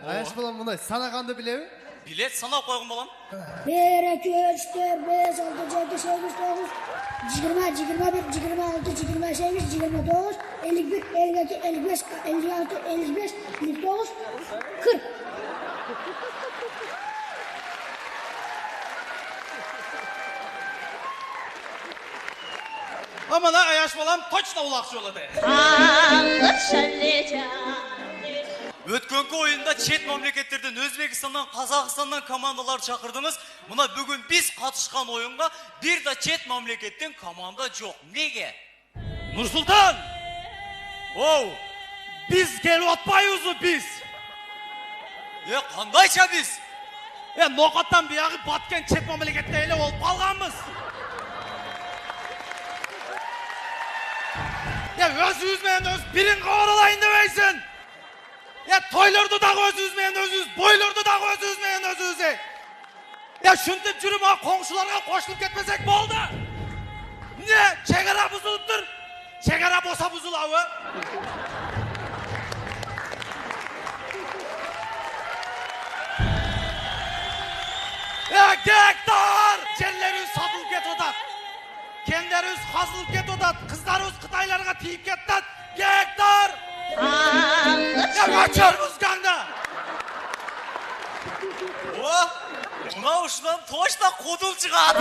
Аяш балам мындай санағанды білеби? Билет санап қойғын балам. 1, 2, 3, 4, 5, 6, 7, 8, 9, 20, 21, 26, 28, 29, 51, 52, 55, 56, 55, 59, 40. Ama da Ayaş balam точно улақшы болады. Өткөнкү ойында чет мамлекеттерден Өзбекстандан, Қазақстандан командалар шақырдыңыз. Мына бүгін біз қатышқан ойынға бір да чет мамлекеттен команда жоқ. Неге? Нұрсұлтан! Оу! Біз келіп отпайызы біз! Қандайша біз? Ноқаттан бияғы баткен чет мамлекетте еле олып қалғанбыз. Өзімізмен өз бірін қауыралайын демейсін. Тойларды дағы өзімізмен өзіміз, бойларды дағы өзімізмен өзіміз. Шүнтіп жүріп қоңшыларға қошылып кетпесек болды. Не? Шекара бұзылып тұр. Шекара боса бұзылауы. Gектар! Жерлеріңіз сатылып кетіп отады. Кендеріңіз қазылып кетіп отады. Қыздарыңыз Қытайларға тиіп кетті. Гектар! Өтер мұзғаңды! Мынау ұшынан точно қодыл шығады.